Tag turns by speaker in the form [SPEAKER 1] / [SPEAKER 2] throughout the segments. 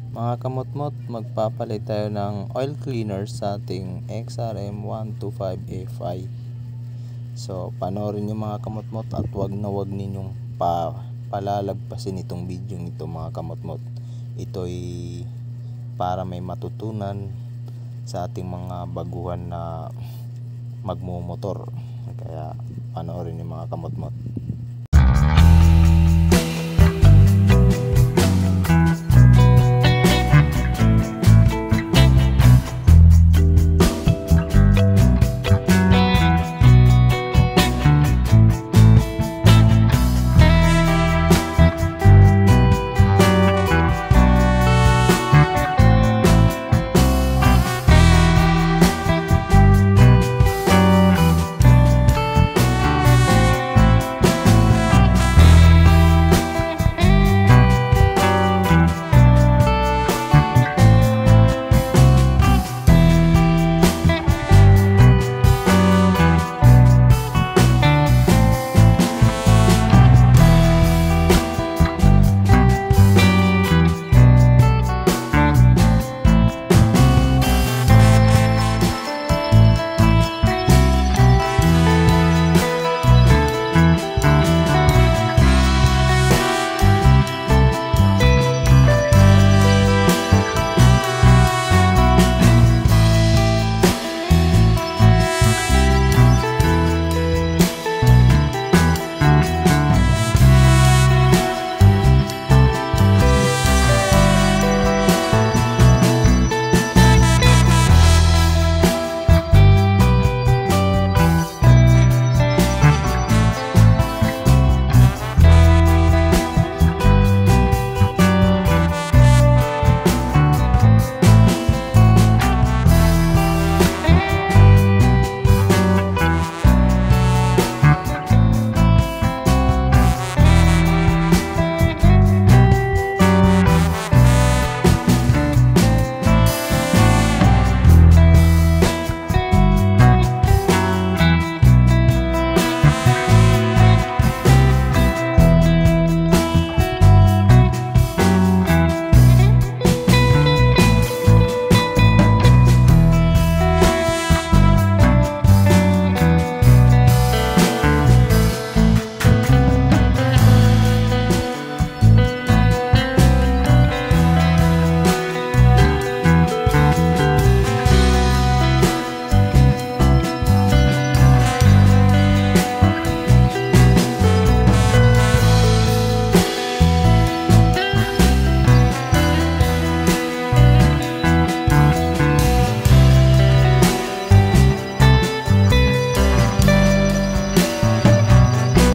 [SPEAKER 1] Mga kamot-mot, magpapalit tayo ng oil cleaner sa ating XRM 125FI. So, panoorin nyo mga kamot-mot at wag ninyong palalagpasin itong video nito mga kamot-mot. Ito'y para may matutunan sa ating mga baguhan na magmumotor. Kaya panoorin nyo mga kamot-mot.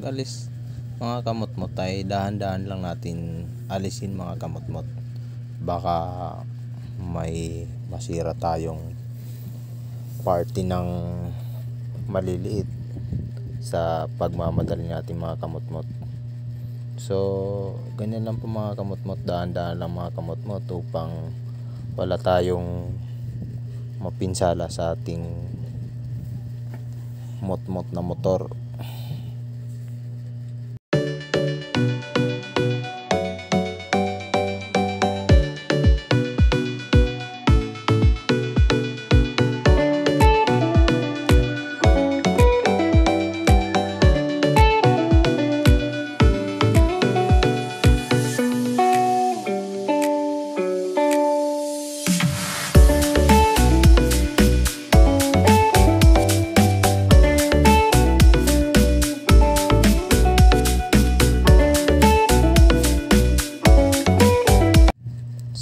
[SPEAKER 1] Alis mga kamot-mot ay dahan-dahan lang natin alisin mga kamot-mot, baka may masira tayong party ng maliliit sa pagmamadali natin mga kamot-mot. So ganyan lang po mga kamot-mot, dahan-dahan lang mga kamot-mot upang wala tayong mapinsala sa ating mot-mot na motor.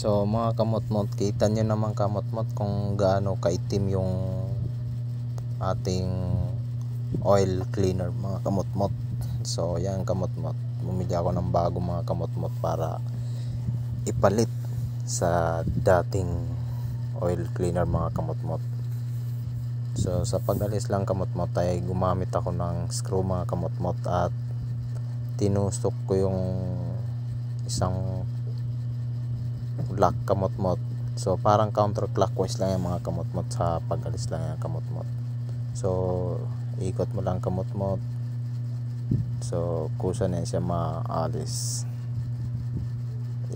[SPEAKER 1] So mga kamot-mot, kita nyo naman kamot-mot kung gaano kaitim yung ating oil cleaner mga kamot-mot. So yan kamot-mot, bumili ako ng bago mga kamot-mot para ipalit sa dating oil cleaner mga kamot-mot. So sa pag-alis lang kamot-mot ay gumamit ako ng screw mga kamot-mot at tinusok ko yung isang lock kamot-mot. So parang counterclockwise lang yung mga kamot-mot sa pag-alis lang yung kamot-mot. So ikot mo lang kamot-mot. So kusa na siya maalis.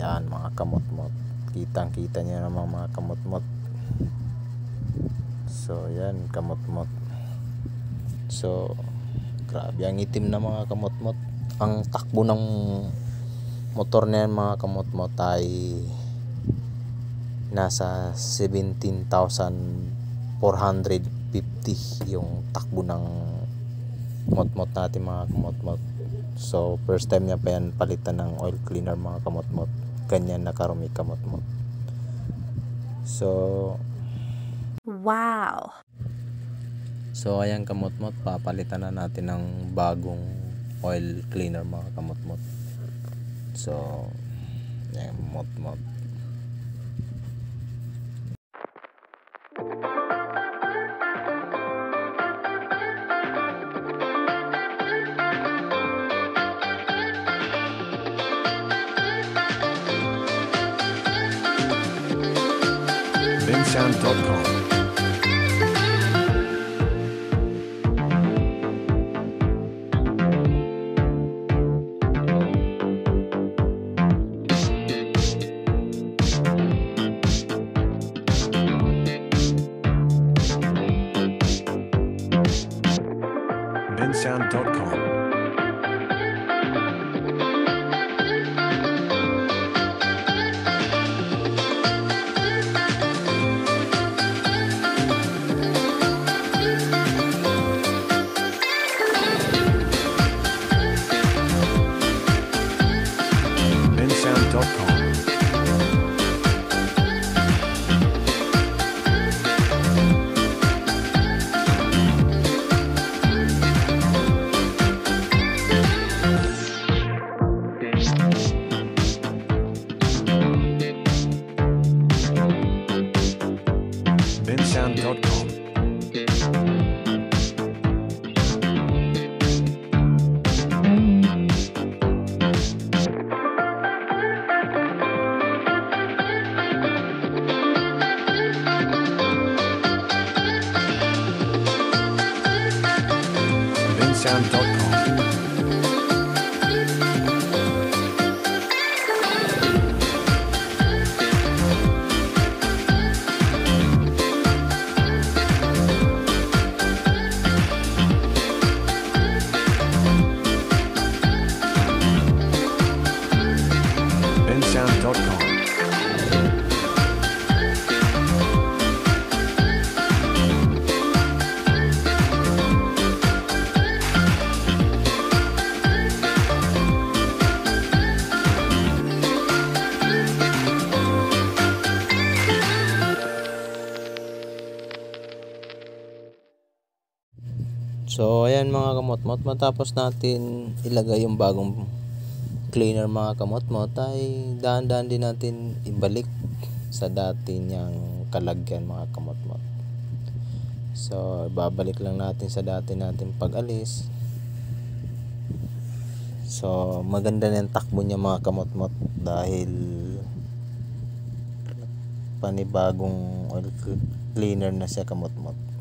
[SPEAKER 1] Yan mga kamot-mot. kitang kita nyo naman mga kamot-mot. So yan, kamot-mot. So grabe ang itim na mga kamot-mot. Ang takbo ng motor na yan mga kamot-mot ay nasa 17,450 yung takbo ng mot-mot natin mga kamot-mot. So first time niya pa yan palitan ng oil cleaner mga kamot-mot. Ganyan na karumi kamot-mot. So
[SPEAKER 2] wow.
[SPEAKER 1] So ayan kamot-mot, papalitan na natin ng bagong oil cleaner mga kamot-mot. So ayan mot-mot.
[SPEAKER 3] Bensound.com. Bensound.com. Bensound.com. Bensound.com. Bensound.com. Bensound.com.
[SPEAKER 1] So ayan mga kamot-mot, matapos natin ilagay yung bagong cleaner mga kamot-mot ay dahan-dahan din natin ibalik sa dati niyang kalagyan mga kamot-mot. So babalik lang natin sa dati natin pag-alis. So maganda na yung takbo niya mga kamot-mot dahil panibagong oil cleaner na siya kamot-mot.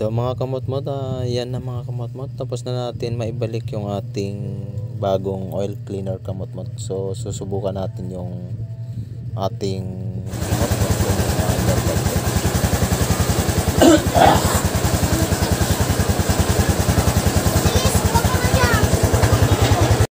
[SPEAKER 1] So mga kamot-mot, yan na mga kamot-mot. Tapos na natin maibalik yung ating bagong oil cleaner kamot-mot. So susubukan natin yung ating kamot-mot kung